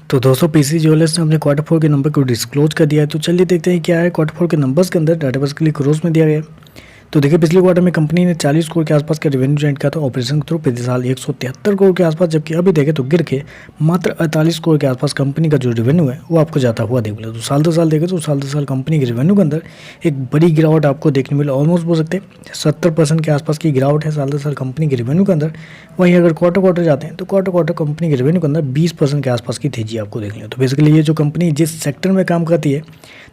तो दोस्तों PC jewellers ने अपने क्वार्टर फोर के नंबर को डिस्क्लोज कर दिया है। तो चलिए देखते हैं क्या है क्वार्टर फोर के नंबर्स के अंदर डाटा बेसिकली क्रोज में दिया गया है। तो देखिए पिछले क्वार्टर में कंपनी ने 40 करोड़ के आसपास का रेवेन्यू जनरेट किया था ऑपरेशन के थ्रू पिछले साल 173 करोड़ के आसपास, जबकि अभी देखें तो गिर के मात्र 48 करोड़ के आसपास कंपनी का जो रेवेन्यू है वो आपको जाता हुआ देख मिला। तो साल दर साल देखें तो साल दर साल कंपनी के रेवेन्यू के अंदर एक बड़ी गिरावट आपको देखने मिला। ऑलमोस्ट बोल सकते हैं 70% के आसपास की गिरावट है साल दर साल कंपनी के रेवेन्यू के अंदर। वहीं अगर क्वार्टर जाते हैं तो क्वार्टर कंपनी के रेवेन्यू के अंदर 20% के आसपास की तेजी आपको देखनी हो। तो बेसिकली ये जो कंपनी जिस सेक्टर में काम करती है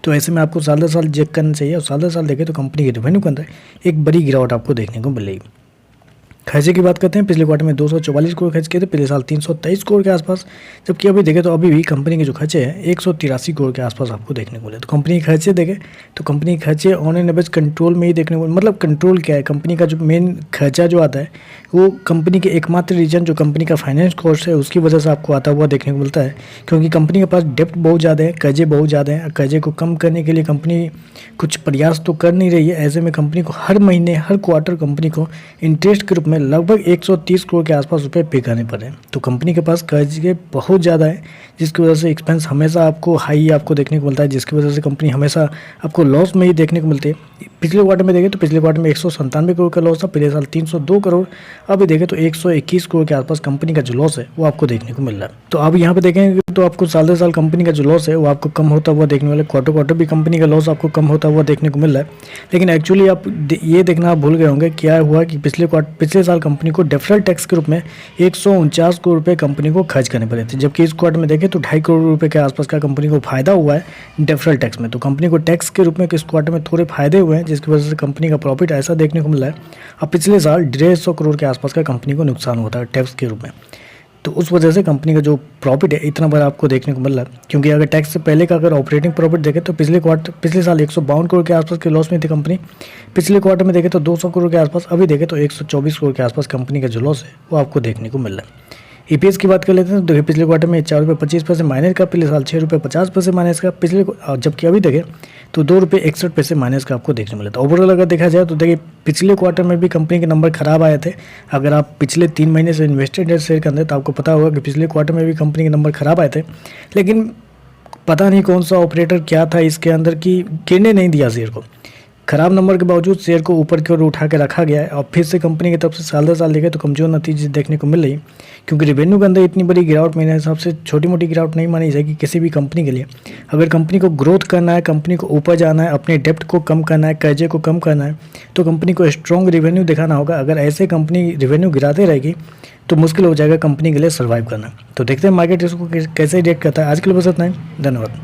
तो ऐसे में आपको साल दर साल चेक करना चाहिए, और साल दर साल देखें तो कंपनी के रेवेन्यू के अंदर एक बड़ी गिरावट आपको देखने को मिलेगी। खर्चे की बात करते हैं, पिछले क्वार्टर में 244 करोड़ खर्च किए थे, पिछले साल 323 करोड़ के आसपास, जबकि अभी देखें तो अभी भी कंपनी के जो खर्चे हैं 183 करोड़ के आसपास आपको देखने को मिले। तो कंपनी के खर्चे देखें तो कंपनी के खर्चे ऑन एन एवरेज कंट्रोल में ही देखने को, मतलब कंट्रोल क्या है, कंपनी का जो मेन खर्चा जो आता है वो कंपनी के एकमात्र रीजन जो कंपनी का फाइनेंस कॉस्ट है उसकी वजह से आपको आता हुआ देखने को मिलता है, क्योंकि कंपनी के पास डेप्ट बहुत ज़्यादा है, कर्जे बहुत ज़्यादा हैं। कर्जे को कम करने के लिए कंपनी कुछ प्रयास तो कर नहीं रही है। ऐसे में कंपनी को हर महीने हर क्वार्टर कंपनी को इंटरेस्ट के रूप में लगभग 130 करोड़ के आसपास रुपए पे करने पड़े। तो कंपनी के पास कर्जे बहुत ज़्यादा है, जिसकी वजह से एक्सपेंस हमेशा आपको हाई आपको देखने को मिलता है, जिसकी वजह से कंपनी हमेशा आपको लॉस में ही देखने को मिलती है। पिछले क्वार्टर में देखें तो पिछले क्वार्टर में 197 करोड़ का लॉस था, पिछले साल 302 करोड़, अभी देखें तो 121 करोड़ के आसपास कंपनी का जो लॉस है वो आपको देखने को मिल रहा है। तो अब यहाँ पे देखेंगे तो आपको साल दर साल कंपनी का जो लॉस है वो आपको कम होता हुआ देखने वाला है। क्वार्टर भी कंपनी का लॉस आपको कम होता हुआ देखने को मिल रहा है। लेकिन एक्चुअली आप ये देखना आप भूल गए होंगे क्या हुआ कि पिछले साल कंपनी को डेफरल टैक्स के रूप में 149 करोड़ रुपए कंपनी को खर्च करने पड़े थे, जबकि इस क्वार्टर में देखें तो 2.5 करोड़ रुपए के आसपास का कंपनी को फायदा हुआ है डेफरल टैक्स में। तो कंपनी को टैक्स के रूप में इस क्वार्टर में थोड़े फायदे हुए हैं, जिसकी वजह से कंपनी का प्रॉफिट ऐसा देखने को मिला है। अब पिछले साल 150 करोड़ के आसपास का कंपनी को नुकसान होता है टैक्स के रूप में, तो उस वजह से कंपनी का जो प्रॉफिट है इतना बड़ा आपको देखने को मिल रहा है। क्योंकि अगर टैक्स से पहले का अगर ऑपरेटिंग प्रॉफिट देखें तो पिछले साल 152 करोड़ के आसपास के लॉस में थी कंपनी, पिछले क्वार्टर में देखें तो 200 करोड़ के आसपास, अभी देखें तो 124 करोड़ के आसपास कंपनी का जो लॉस है वो आपको देखने को मिल रहा है। ईपीएस की बात कर लेते हैं तो देखिए पिछले क्वार्टर में 4.25 माइनस का, पिछले साल 6.50 माइनस का, जबकि अभी देखें तो 2.61 माइनस का आपको देखने मिला था। ओवरऑल अगर देखा जाए तो देखिए पिछले क्वार्टर में भी कंपनी के नंबर खराब आए थे। अगर आप पिछले 3 महीने से इन्वेस्टेड है शेयर के अंदर तो आपको पता होगा कि पिछले क्वार्टर में भी कंपनी के नंबर खराब आए थे, लेकिन पता नहीं कौन सा ऑपरेटर क्या था इसके अंदर की गिरने नहीं दिया शेयर को। खराब नंबर के बावजूद शेयर को ऊपर की ओर उठा के रखा गया है, और फिर से कंपनी की तरफ से साल दर साल देखें तो कमजोर नतीजे देखने को मिल रही, क्योंकि रेवेन्यू के अंदर इतनी बड़ी गिरावट मेरे हिसाब से छोटी मोटी गिरावट नहीं मानी जाएगी किसी भी कंपनी के लिए। अगर कंपनी को ग्रोथ करना है, कंपनी को ऊपर जाना है, अपने डेप्ट को कम करना है, कर्जे को कम करना है, तो कंपनी को स्ट्रॉन्ग रेवेन्यू दिखाना होगा। अगर ऐसे कंपनी रेवेन्यू गिराते रहेगी तो मुश्किल हो जाएगा कंपनी के लिए सर्वाइव करना। तो देखते हैं मार्केट इसको कैसे रिएक्ट करता है। आज के लिए बस इतना ही, धन्यवाद।